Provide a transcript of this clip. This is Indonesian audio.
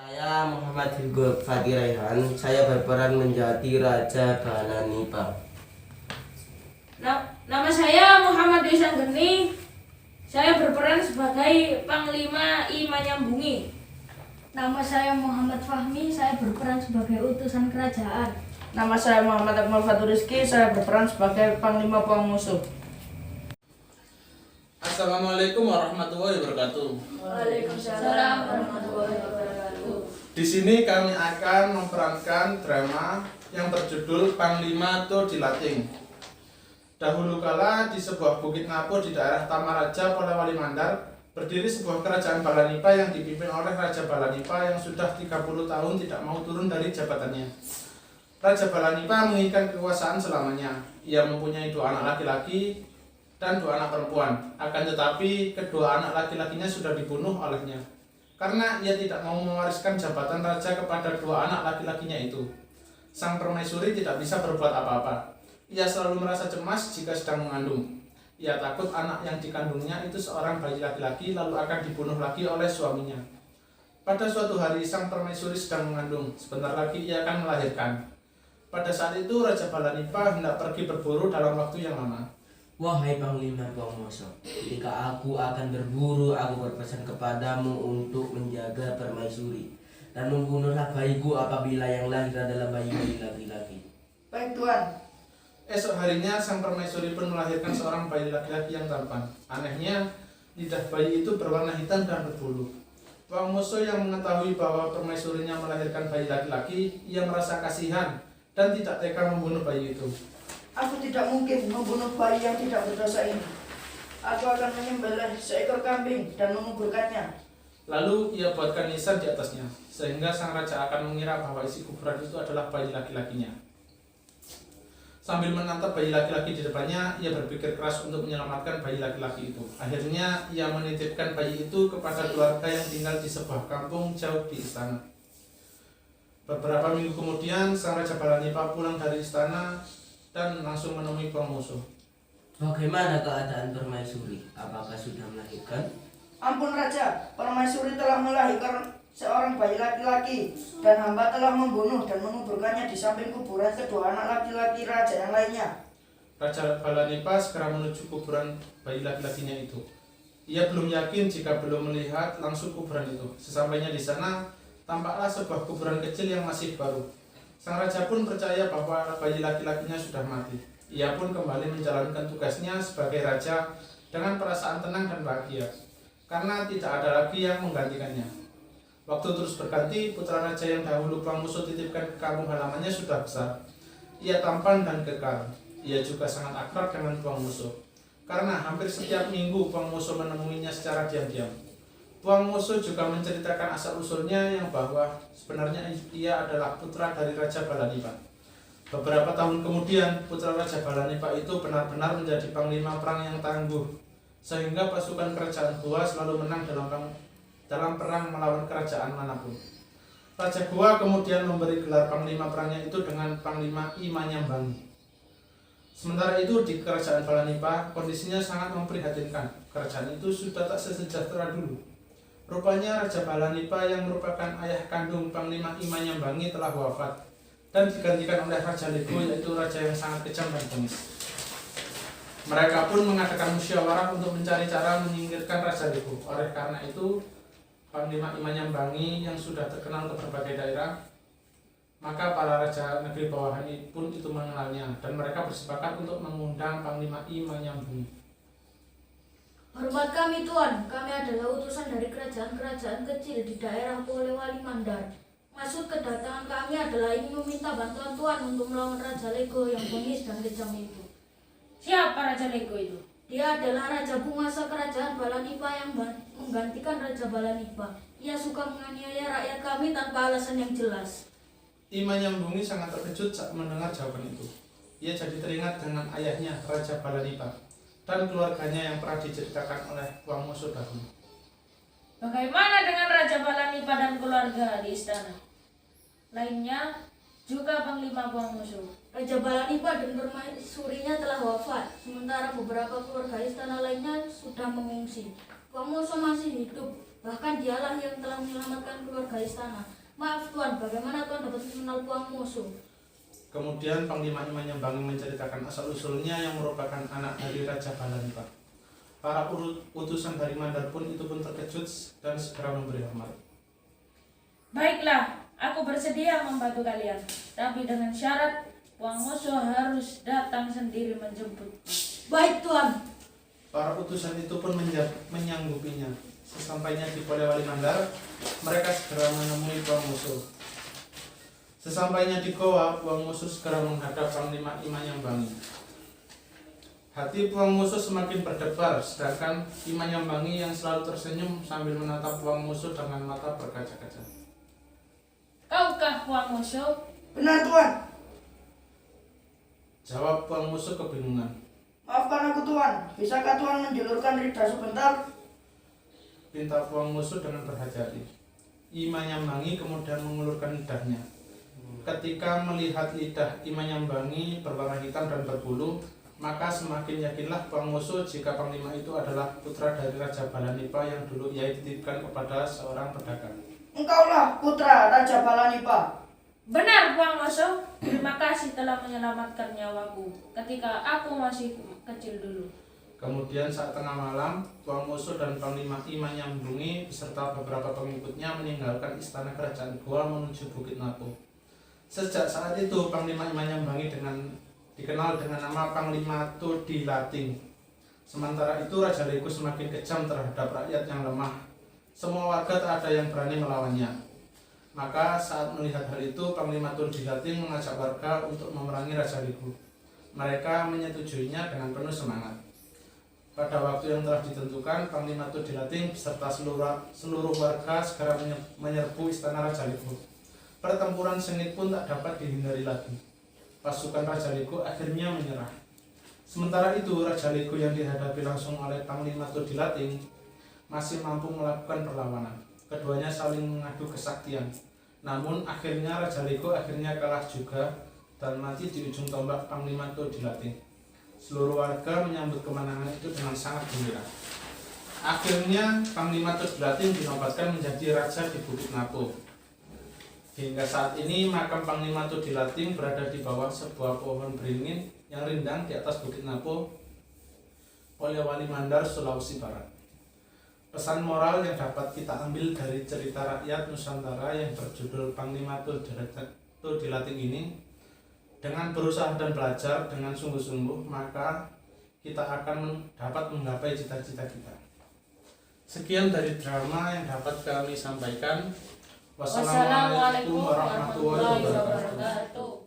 Saya Muhammad Hilgul Fakir Raihan. Saya berperan menjadi Raja Balanipa. Nama saya Muhammad Desan Geni. Saya berperan sebagai Panglima I Manyambungi. Nama saya Muhammad Fahmi, saya berperan sebagai utusan kerajaan. Nama saya Muhammad Akmal Fatur Rizki, saya berperan sebagai Panglima Perang Musuh. Assalamualaikum warahmatullahi wabarakatuh. Waalaikumsalam warahmatullahi wabarakatuh. Di sini kami akan memerankan drama yang berjudul Panglima To Dilating. Dahulu kala di sebuah bukit ngapo di daerah Tamaraja, Polewali Mandar, berdiri sebuah kerajaan Balanipa yang dipimpin oleh Raja Balanipa yang sudah 30 tahun tidak mau turun dari jabatannya. Raja Balanipa menginginkan kekuasaan selamanya. Ia mempunyai 2 anak laki-laki dan 2 anak perempuan. Akan tetapi kedua anak laki-lakinya sudah dibunuh olehnya. Karena ia tidak mau mewariskan jabatan raja kepada 2 anak laki-lakinya itu. Sang permaisuri tidak bisa berbuat apa-apa. Ia selalu merasa cemas jika sedang mengandung. Ia takut anak yang dikandungnya itu seorang bayi laki-laki lalu akan dibunuh lagi oleh suaminya. Pada suatu hari sang permaisuri sedang mengandung. Sebentar lagi ia akan melahirkan. Pada saat itu Raja Balanipa hendak pergi berburu dalam waktu yang lama. Wahai Panglima Pongmoso, ketika aku akan berburu, aku berpesan kepadamu untuk menjaga permaisuri dan membunuhlah bayiku apabila yang lahir adalah bayi-bayi laki-laki. Baik Tuan. Esok harinya sang permaisuri pun melahirkan seorang bayi laki-laki yang tampan. Anehnya, lidah bayi itu berwarna hitam dan berbulu. Pongmoso yang mengetahui bahwa permaisurinya melahirkan bayi laki-laki, ia merasa kasihan dan tidak tega membunuh bayi itu. Aku tidak mungkin membunuh bayi yang tidak berdosa ini. Aku akan menyembelih seekor kambing dan menguburkannya. Lalu ia buatkan nisan di atasnya, sehingga sang raja akan mengira bahwa isi kuburan itu adalah bayi laki-lakinya. Sambil menatap bayi laki-laki di depannya, ia berpikir keras untuk menyelamatkan bayi laki-laki itu. Akhirnya ia menitipkan bayi itu kepada keluarga yang tinggal di sebuah kampung jauh di istana. Beberapa minggu kemudian, sang Raja Balanipa pulang dari istana dan langsung menemui Pongmoso. Bagaimana keadaan permaisuri? Apakah sudah melahirkan? Ampun Raja, permaisuri telah melahirkan seorang bayi laki-laki dan hamba telah membunuh dan menguburkannya di samping kuburan kedua anak laki-laki raja yang lainnya. Raja Balanipa segera menuju kuburan bayi laki-lakinya itu. Ia belum yakin jika belum melihat langsung kuburan itu. Sesampainya di sana, tampaklah sebuah kuburan kecil yang masih baru. Sang raja pun percaya bahwa bayi laki-lakinya sudah mati. Ia pun kembali menjalankan tugasnya sebagai raja dengan perasaan tenang dan bahagia, karena tidak ada lagi yang menggantikannya. Waktu terus berganti, putra raja yang dahulu Pongmoso titipkan ke kampung halamannya sudah besar. Ia tampan dan kekar. Ia juga sangat akrab dengan Pongmoso, karena hampir setiap minggu Pongmoso menemuinya secara diam-diam. Pongmoso juga menceritakan asal-usulnya yang bahwa sebenarnya ia adalah putra dari Raja Balanipa. Beberapa tahun kemudian, putra Raja Balanipa itu benar-benar menjadi panglima perang yang tangguh, sehingga pasukan kerajaan Goa selalu menang dalam perang melawan kerajaan manapun. Raja Goa kemudian memberi gelar panglima perangnya itu dengan Panglima I Manyambungi. Sementara itu di kerajaan Balanipa kondisinya sangat memprihatinkan. Kerajaan itu sudah tak sesejahtera dulu. Rupanya Raja Balanipa yang merupakan ayah kandung Panglima I Manyambungi telah wafat dan digantikan oleh Raja Lego, yaitu raja yang sangat kejam dan bengis. Mereka pun mengadakan musyawarah untuk mencari cara menyingkirkan Raja Lego. Oleh karena itu, Panglima I Manyambungi yang sudah terkenal ke berbagai daerah, maka para raja negeri bawahan pun itu mengenalnya dan mereka bersepakat untuk mengundang Panglima I Manyambungi. Hormat kami Tuan, kami adalah utusan dari kerajaan-kerajaan kecil di daerah Polewali Mandar. Maksud kedatangan kami adalah ingin meminta bantuan Tuan untuk melawan Raja Lego yang bengis dan kejam itu. Siapa Raja Lego itu? Dia adalah raja penguasa kerajaan Balanipa yang menggantikan Raja Balanipa. Ia suka menganiaya rakyat kami tanpa alasan yang jelas. I Manyambungi sangat terkejut saat mendengar jawaban itu. Ia jadi teringat dengan ayahnya, Raja Balanipa, dan keluarganya yang pernah diceritakan oleh Pongmoso dahulu. Bagaimana dengan Raja Balanipa dan keluarga di istana lainnya, juga Panglima Pongmoso? Raja Balanipa dan permaisurinya telah wafat, sementara beberapa keluarga istana lainnya sudah mengungsi. Pongmoso masih hidup Bahkan dialah yang telah menyelamatkan keluarga istana. Maaf Tuan, bagaimana Tuan dapat mengenal Puang Moso? Kemudian Panglima Imanyambangi menceritakan asal-usulnya yang merupakan anak dari Raja Balanipa. Para utusan dari Mandar pun terkejut dan segera memberi hormat. Baiklah, aku bersedia membantu kalian. Tapi dengan syarat Puang Moso harus datang sendiri menjemput. Baik Tuan. Para utusan itu pun menyanggupinya. Sesampainya di Polewali Mandar, mereka segera menemui Puang Moso. Sesampainya di Goa, Puang Moso segera menghadap Panglima Imanyambangi. Hati Puang Moso semakin berdebar, sedangkan Imanyambangi yang selalu tersenyum sambil menatap Puang Moso dengan mata berkaca-kaca. Kaukah Puang Moso? Benar Tuan. Jawab Puang Moso kebingungan. Maafkan aku Tuan. Bisakah Tuan menjulurkan lidah sebentar? Pinta Puang Moso dengan berhati-hati. Imanyambangi kemudian mengulurkan lidahnya. Ketika melihat lidah Imanyambangi berwarna hitam dan berbulu, maka semakin yakinlah Puang Moso jika Panglima itu adalah putra dari Raja Balanipa yang dulu ia titipkan kepada seorang pedagang. Engkaulah putra Raja Balanipa. Benar Puang Moso. Terima kasih telah menyelamatkan nyawaku ketika aku masih kecil dulu. Kemudian saat tengah malam, Puang Moso dan Panglima Imanyambangi beserta beberapa pengikutnya meninggalkan istana kerajaan Goa menuju Bukit Napo. Sejak saat itu, Panglima Imanyambangi dikenal dengan nama Panglima Todilating. Sementara itu, Raja Liku semakin kejam terhadap rakyat yang lemah. Semua warga tak ada yang berani melawannya. Maka saat melihat hal itu, Panglima Todilating mengajak warga untuk memerangi Raja Liku. Mereka menyetujuinya dengan penuh semangat. Pada waktu yang telah ditentukan, Panglima Todilating beserta seluruh warga segera menyerbu istana Raja Liku. Pertempuran sengit pun tak dapat dihindari lagi. Pasukan Raja Liku akhirnya menyerah. Sementara itu, Raja Liku yang dihadapi langsung oleh Panglima Todilating masih mampu melakukan perlawanan. Keduanya saling mengadu kesaktian. Namun akhirnya Raja Liku kalah juga dan mati di ujung tombak Panglima Todilating. Seluruh warga menyambut kemenangan itu dengan sangat gembira. Akhirnya Panglima Todilating dinobatkan menjadi raja di Bukit Napo. Hingga saat ini makam Panglima Todilating berada di bawah sebuah pohon beringin yang rindang di atas Bukit Napo, Polewali Mandar, Sulawesi Barat. Pesan moral yang dapat kita ambil dari cerita rakyat Nusantara yang berjudul Panglima Todilating ini, dengan berusaha dan belajar dengan sungguh-sungguh, maka kita akan dapat menggapai cita-cita kita. Sekian dari drama yang dapat kami sampaikan. Wassalamualaikum warahmatullahi wabarakatuh.